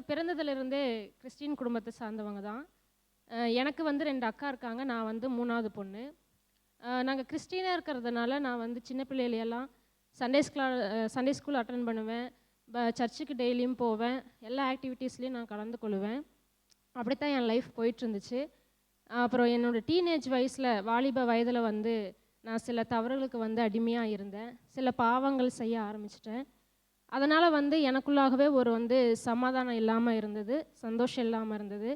பிறந்ததிலிருந்தே Christian குடும்பத்தை சார்ந்தவங்க தான். எனக்கு 2 அக்கா இருக்காங்க. நான் 3வது பொண்ணு. நாங்கள் கிறிஸ்டினாக இருக்கிறதுனால நான் சின்ன பிள்ளையிலையெல்லாம் சண்டே ஸ்கூல் அட்டன் பண்ணுவேன். சர்ச்சுக்கு டெய்லியும் போவேன். எல்லா ஆக்டிவிட்டீஸ்லேயும் நான் கலந்து கொள்ளுவேன். அப்படித்தான் என் லைஃப் போயிட்டுருந்துச்சு. அப்புறம் என்னோடய டீனேஜ் வயசில் வாலிப வயதில் நான் சில தவறுகளுக்கு அடிமையாக இருந்தேன். சில பாவங்கள் செய்ய ஆரம்பிச்சிட்டேன். அதனால் எனக்குள்ளாகவே ஒரு சமாதானம் இல்லாமல் இருந்தது, சந்தோஷம் இல்லாமல் இருந்தது.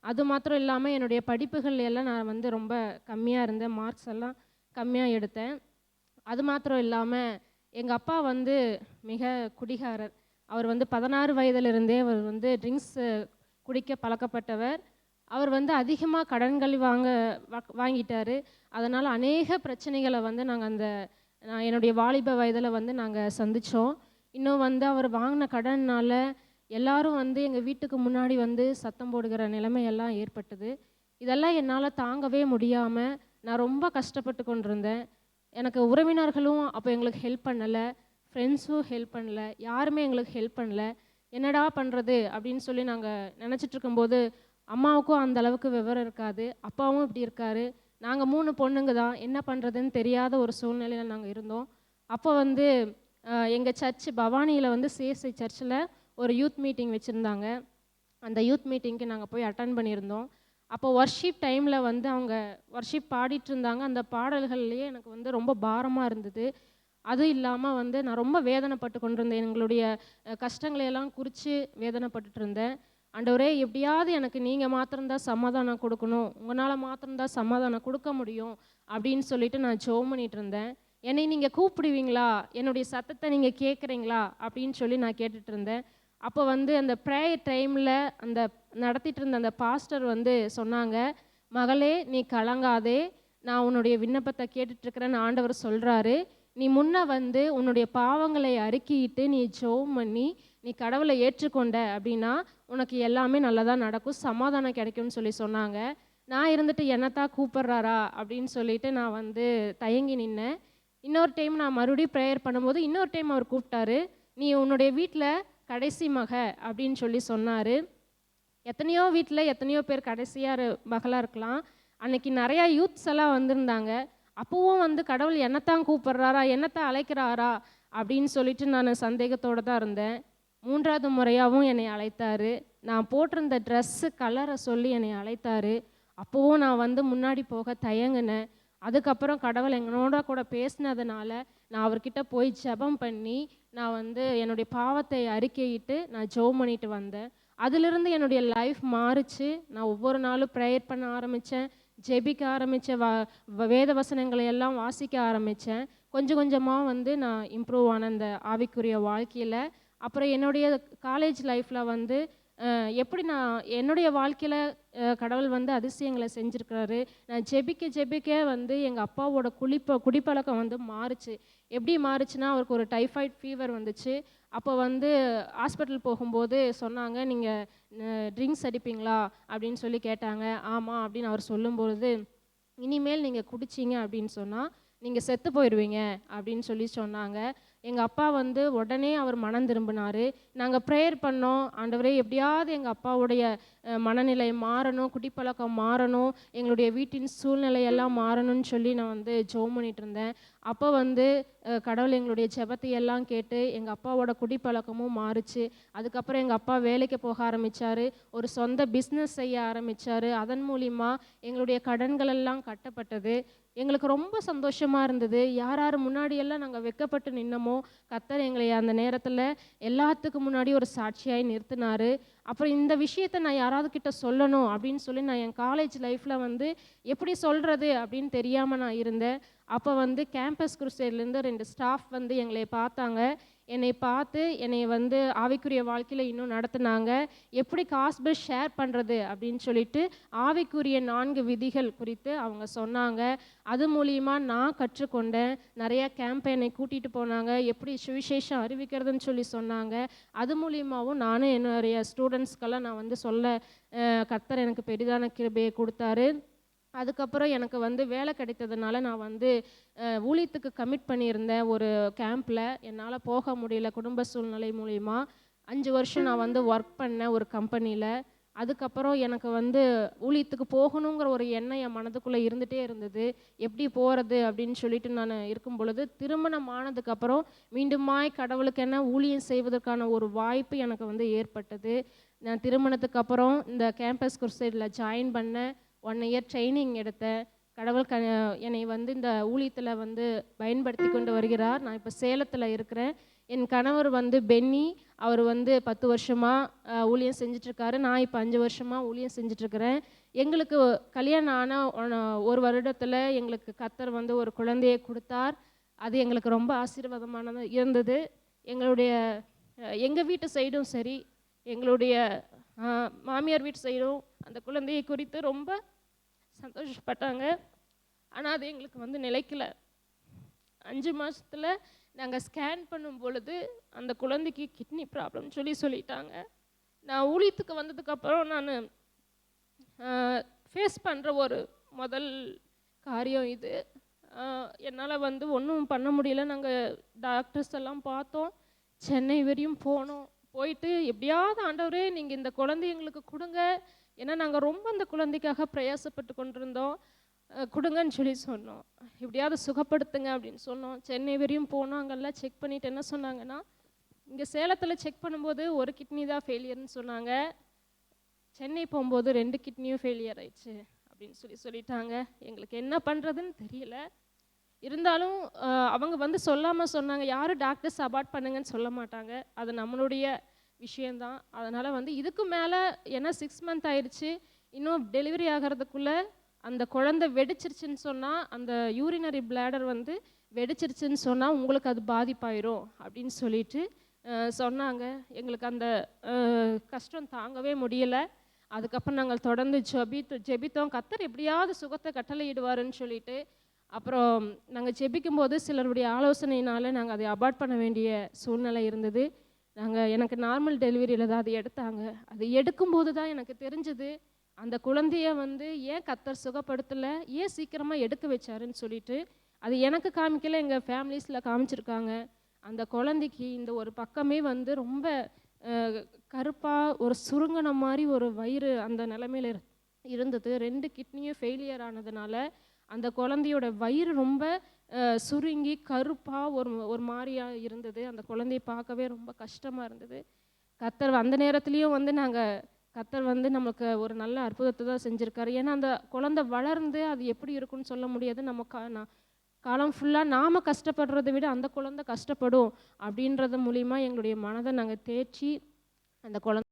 அது மாத்திரம் இல்லாமல் என்னுடைய படிப்புகள் எல்லாம் நான் ரொம்ப கம்மியாக இருந்தேன். மார்க்ஸ் எல்லாம் கம்மியாக எடுத்தேன். அது மாத்திரம் இல்லாமல் எங்கள் அப்பா மிக குடிகாரர். அவர் 16 வயதிலிருந்தே அவர் ட்ரிங்க்ஸ் குடிக்க பழக்கப்பட்டவர். அவர் அதிகமாக கடன்கள் வாங்கிட்டார். அதனால் அநேக பிரச்சனைகளை நாங்கள் என்னுடைய வாலிப வயதில் நாங்கள் சந்தித்தோம். இன்னும் அவர் வாங்கின கடனால் எல்லாரும் எங்கள் வீட்டுக்கு முன்னாடி சத்தம் போடுகிற நிலைமையெல்லாம் ஏற்பட்டது. இதெல்லாம் என்னால் தாங்கவே முடியாமல் நான் ரொம்ப கஷ்டப்பட்டு கொண்டிருந்தேன். எனக்கு உறவினர்களும் அப்போ எங்களுக்கு ஹெல்ப் பண்ணலை, ஃப்ரெண்ட்ஸும் ஹெல்ப் பண்ணலை, யாருமே எங்களுக்கு ஹெல்ப் பண்ணலை. என்னடா பண்ணுறது அப்படின்னு சொல்லி நாங்கள் நினச்சிட்டு இருக்கும்போது அம்மாவுக்கும் அந்த அளவுக்கு விவரம் இருக்காது, அப்பாவும் இப்படி இருக்காரு, நாங்கள் 3 பொண்ணுங்க தான், என்ன பண்ணுறதுன்னு தெரியாத ஒரு சூழ்நிலையில் நாங்கள் இருந்தோம். அப்போ எங்கள் சர்ச் பவானியில் சிஎஸ்ஐ சர்ச்சில் ஒரு யூத் மீட்டிங் வச்சுருந்தாங்க. அந்த யூத் மீட்டிங்க்கு நாங்கள் போய் அட்டன் பண்ணியிருந்தோம். அப்போ ஒர்ஷிப் டைமில் அவங்க ஒர்ஷிப் பாடிட்டு இருந்தாங்க. அந்த பாடல்கள்லேயே எனக்கு ரொம்ப பாரமாக இருந்தது. அதுவும் இல்லாமல் நான் ரொம்ப வேதனைப்பட்டு கொண்டிருந்தேன். எங்களுடைய கஷ்டங்களையெல்லாம் குறித்து வேதனைப்பட்டுட்டு இருந்தேன். ஆண்டவரே, எப்படியாவது எனக்கு நீங்கள் மாத்திரம்தான் சமாதானம் கொடுக்கணும், உங்களால் மாத்திரம்தான் சமாதானம் கொடுக்க முடியும் அப்படின்னு சொல்லிட்டு நான் ஜெபம் பண்ணிட்டு இருந்தேன். என்னை நீங்கள் கூப்பிடுவீங்களா, என்னுடைய சத்தத்தை நீங்கள் கேட்குறீங்களா அப்படின்னு சொல்லி நான் கேட்டுட்டு இருந்தேன். அப்போ அந்த ப்ரேயர் டைமில் அந்த நடத்திட்டு இருந்த அந்த பாஸ்டர் சொன்னாங்க, மகளே நீ கலங்காதே, நான் உன்னுடைய விண்ணப்பத்தை கேட்டுட்ருக்கிறேன்னு ஆண்டவர் சொல்கிறாரு. நீ முன்ன உன்னுடைய பாவங்களை அறிக்கையிட்டு நீ ஜெபம் பண்ணி நீ கடவுளை ஏற்றுக்கொண்ட அப்படின்னா உனக்கு எல்லாமே நல்லதாக நடக்கும், சமாதானம் கிடைக்கும்னு சொல்லி சொன்னாங்க. நான் இருந்துட்டு என்னத்தான் கூப்பிட்றாரா அப்படின்னு சொல்லிட்டு நான் தயங்கி நின்னேன். இன்னொரு டைம் நான் மறுபடியும் ப்ரேயர் பண்ணும்போது இன்னொரு டைம் அவர் கூப்பிட்டாரு. நீ உன்னுடைய வீட்டில் கடைசி மக அப்படின்னு சொல்லி சொன்னார். எத்தனையோ வீட்டில் எத்தனையோ பேர் கடைசியாக மகளாக இருக்கலாம். அன்னைக்கு நிறையா யூத்ஸ் எல்லாம் வந்திருந்தாங்க. அப்போவும் கடவுள் என்னத்தான் கூப்பிட்றாரா, என்னத்தான் அழைக்கிறாரா அப்படின்னு சொல்லிட்டு நான் சந்தேகத்தோடு தான் இருந்தேன். 3வது முறையாகவும் என்னை அழைத்தார். நான் போட்டிருந்த ட்ரெஸ்ஸு கலரை சொல்லி என்னை அழைத்தார். அப்போவும் நான் முன்னாடி போக தயங்கினேன். அதுக்கப்புறம் கடவுள் எங்களோட கூட பேசினதுனால நான் அவர்கிட்ட போய் ஜெபம் பண்ணி நான் என்னுடைய பாவத்தை அறிக்கையிட்டு நான் ஜெபம் பண்ணிட்டு வந்தேன். அதிலிருந்து என்னுடைய லைஃப் மாறிச்சு. நான் ஒவ்வொரு நாளும் ப்ரேயர் பண்ண ஆரம்பித்தேன், ஜெபிக்க ஆரம்பித்தேன், வேத வசனங்களை எல்லாம் வாசிக்க ஆரம்பித்தேன். கொஞ்சம் கொஞ்சமாக நான் இம்ப்ரூவ் ஆன இந்த ஆவிக்குரிய வாழ்க்கையில். அப்புறம் என்னுடைய காலேஜ் லைஃப்பில் எப்படி நான் என்னுடைய வாழ்க்கையில் கடவுள் அதிசயங்களை செஞ்சுருக்கிறாரு. நான் ஜெபிக்க எங்கள் அப்பாவோட குடிப்பழக்கம் மாறுச்சு. எப்படி மாறுச்சுன்னா, அவருக்கு ஒரு டைஃபாய்டு ஃபீவர் வந்துச்சு. அப்போ ஹாஸ்பிட்டல் போகும்போது சொன்னாங்க, நீங்கள் ட்ரிங்க்ஸ் அடிப்பீங்களா அப்படின்னு சொல்லி கேட்டாங்க. ஆமாம் அப்படின்னு அவர் சொல்லும்பொழுது, இனிமேல் நீங்கள் குடிச்சிங்க அப்படின்னு சொன்னால் நீங்கள் செத்து போயிடுவீங்க அப்படின்னு சொல்லி சொன்னாங்க. எங்கள் அப்பா உடனே அவர் மனம் திரும்பினார். நாங்கள் ப்ரேயர் பண்ணோம், ஆண்டவரே எப்படியாவது எங்கள் அப்பாவுடைய மனநிலை மாறணும், குடிப்பழக்கம் மாறணும், எங்களுடைய வீட்டின் சூழ்நிலையெல்லாம் மாறணும்னு சொல்லி நான் ஜெபம் பண்ணிட்டு இருந்தேன். அப்போ கடவுள் எங்களுடைய ஜெபத்தையெல்லாம் கேட்டு எங்கள் அப்பாவோட குடிப்பழக்கமும் மாறுச்சு. அதுக்கப்புறம் எங்கள் அப்பா வேலைக்கு போக ஆரம்பித்தார், ஒரு சொந்த பிஸ்னஸ் செய்ய ஆரம்பித்தார். அதன் மூலிமா எங்களுடைய கடன்களெல்லாம் கட்டப்பட்டது. எங்களுக்கு ரொம்ப சந்தோஷமாக இருந்தது. யார் யார் முன்னாடியெல்லாம் நாங்கள் வெட்கப்பட்டு நின்னமோ கர்த்தர் எங்களை அந்த நேரத்தில் எல்லாத்துக்கு முன்னாடி ஒரு சாட்சியாய் நிறுத்தினார். அப்புறம் இந்த விஷயத்தை நான் யாராவது கிட்ட சொல்லணும் அப்படின்னு சொல்லி நான் என் காலேஜ் லைஃப்பில் எப்படி சொல்கிறது அப்படின்னு தெரியாமல் நான் இருந்தேன். அப்போ கேம்பஸ் குருசேட்லேருந்து 2 ஸ்டாஃப் எங்களை பார்த்தாங்க. என்னை பார்த்து என்னை ஆவிக்குரிய வாழ்க்கையில் இன்னும் நடத்துனாங்க. எப்படி காஸ்பல் ஷேர் பண்ணுறது அப்படின்னு சொல்லிட்டு ஆவிக்குரிய 4 விதிகள் குறித்து அவங்க சொன்னாங்க. அது மூலிமா நான் கற்றுக்கொண்டேன். நிறையா கேம்பெயினை கூட்டிகிட்டு போனாங்க, எப்படி சுவிசேஷம் அறிவிக்கிறதுன்னு சொல்லி சொன்னாங்க. அது மூலியமாகவும் நானும் என்னுடைய ஸ்டூடெண்ட்ஸ்க்கெல்லாம் நான் சொல்ல கர்த்தர் எனக்கு பெரிதான கிருபையை கொடுத்தாரு. அதுக்கப்புறம் எனக்கு வேலை கிடைத்ததுனால நான் ஊழியத்துக்கு கமிட் பண்ணியிருந்தேன் ஒரு கேம்பில். என்னால் போக முடியல குடும்ப சூழ்நிலை மூலிமா. 5 வருஷம் நான் வந்து ஒர்க் பண்ணேன் ஒரு கம்பெனியில். அதுக்கப்புறம் எனக்கு வந்து ஊழியத்துக்கு போகணுங்கிற ஒரு எண்ணம் என் மனதுக்குள்ளே இருந்துகிட்டே இருந்தது. எப்படி போகிறது அப்படின்னு சொல்லிட்டு நான் இருக்கும் பொழுது, திருமணம் ஆனதுக்கப்புறம் மீண்டுமாய் கடவுளுக்கென ஊழியம் செய்வதற்கான ஒரு வாய்ப்பு எனக்கு வந்து ஏற்பட்டது. நான் திருமணத்துக்கு அப்புறம் இந்த கேம்பஸ் குருசேடில் ஜாயின் பண்ணேன். 1 இயர் ட்ரைனிங் எடுத்தேன். கடவுள் என்னை வந்து இந்த ஊழியத்தில் வந்து பயன்படுத்தி கொண்டு வருகிறார். நான் இப்போ சேலத்தில் இருக்கிறேன். என் கணவர் வந்து பென்னி. அவர் வந்து 10 வருஷமாக ஊழியம் செஞ்சிட்ருக்காரு. நான் இப்போ 5 வருஷமாக ஊழியம் செஞ்சிட்ருக்கிறேன். எங்களுக்கு கல்யாணம் ஆன 1 வருடத்தில் எங்களுக்கு கர்த்தர் வந்து ஒரு குழந்தையை கொடுத்தார். அது எங்களுக்கு ரொம்ப ஆசீர்வாதமானது இருந்தது. எங்களுடைய எங்கள் வீட்டு சைடும் சரி, எங்களுடைய மாமியார் வீட்டு சைடும் அந்த குழந்தையை குறித்து ரொம்ப சந்தோஷப்பட்டாங்க. ஆனால் அது எங்களுக்கு வந்து நிலைக்கல. 5 மாதத்தில் நாங்கள் ஸ்கேன் பண்ணும் பொழுது அந்த குழந்தைக்கு கிட்னி ப்ராப்ளம் சொல்லிட்டாங்க. நான் ஊழியத்துக்கு வந்ததுக்கப்புறம் நான் ஃபேஸ் பண்ணுற ஒரு முதல் காரியம் இது. என்னால் வந்து ஒன்றும் பண்ண முடியல. நாங்கள் டாக்டர்ஸ் எல்லாம் பார்த்தோம், சென்னை வரையும் போனோம். போயிட்டு எப்படியாவது ஆண்டவரே நீங்கள் இந்த குழந்தை எங்களுக்கு கொடுங்க, ஏன்னா நாங்கள் ரொம்ப அந்த குழந்தைக்காக பிரயாசப்பட்டு கொண்டிருந்தோம், கொடுங்கன்னு சொல்லி சொன்னோம். எப்படியாவது சுகப்படுத்துங்க அப்படின்னு சொன்னோம். சென்னை வரையும் போனோம். அங்கெல்லாம் செக் பண்ணிவிட்டு என்ன சொன்னாங்கன்னா, இங்கே சேலத்தில் செக் பண்ணும்போது ஒரு கிட்னி தான் ஃபெயிலியர்னு சொன்னாங்க. சென்னை போகும்போது 2 கிட்னியும் ஃபெயிலியர் ஆயிடுச்சு அப்படின்னு சொல்லிட்டாங்க. எங்களுக்கு என்ன பண்ணுறதுன்னு தெரியல. இருந்தாலும் அவங்க வந்து சொல்லாமல் சொன்னாங்க. யாரும் டாக்டர்ஸ் அபார்ட் பண்ணுங்கன்னு சொல்ல மாட்டாங்க, அது நம்மளுடைய விஷயந்தான். அதனால் வந்து இதுக்கு மேலே ஏன்னா 6 மந்த் ஆயிடுச்சு, இன்னும் டெலிவரி ஆகிறதுக்குள்ளே அந்த குழந்தை வெடிச்சிருச்சுன்னு சொன்னால், அந்த யூரினரி பிளாடர் வந்து வெடிச்சிருச்சுன்னு சொன்னால் உங்களுக்கு அது பாதிப்பாயிரும் அப்படின்னு சொல்லிட்டு சொன்னாங்க. எங்களுக்கு அந்த கஷ்டம் தாங்கவே முடியலை. அதுக்கப்புறம் நாங்கள் தொடர்ந்து ஜெபித்தோம். கர்த்தர் எப்படியாவது சுகத்தை கட்டளையிடுவாருன்னு சொல்லிட்டு. அப்புறம் நாங்கள் ஜெபிக்கும்போது சிலருடைய ஆலோசனையினால் நாங்கள் அதை அபார்ட் பண்ண வேண்டிய சூழ்நிலை இருந்தது. எனக்கு நார்மல் டெலிவரியில் தான் அது எடுத்தாங்க. அது எடுக்கும்போது தான் எனக்கு தெரிஞ்சது, அந்த குழந்தைய வந்து ஏன் கர்த்தர் சுகப்படுத்தலை, ஏன் சீக்கிரமாக எடுக்க வச்சாருன்னு சொல்லிட்டு. அது எனக்கு காமிக்கல, எங்கள் ஃபேமிலிஸில் காமிச்சிருக்காங்க. அந்த குழந்தைக்கு இந்த ஒரு பக்கமே வந்து ரொம்ப கருப்பாக ஒரு சுருங்கின மாதிரி ஒரு வயிறு அந்த நிலைமையில் இருந்தது. 2 கிட்னியும் ஃபெயிலியர் ஆனதுனால அந்த குழந்தையோட வயிறு ரொம்ப சுருங்கி கருப்பாக ஒரு மாதிரியாக இருந்தது. அந்த குழந்தையை பார்க்கவே ரொம்ப கஷ்டமாக இருந்தது. கர்த்தர் அந்த நேரத்துலேயும் வந்து கர்த்தர் வந்து நமக்கு ஒரு நல்ல அற்புதத்தை தான் செஞ்சுருக்காரு. ஏன்னா அந்த குழந்தை வளர்ந்து அது எப்படி இருக்குன்னு சொல்ல முடியாது. நம்ம காலம் ஃபுல்லாக நாம் கஷ்டப்படுறதை விட அந்த குழந்தை கஷ்டப்படும் அப்படின்றது மூலிமா எங்களுடைய மனதை நாங்கள் தேற்றி அந்த குழந்தை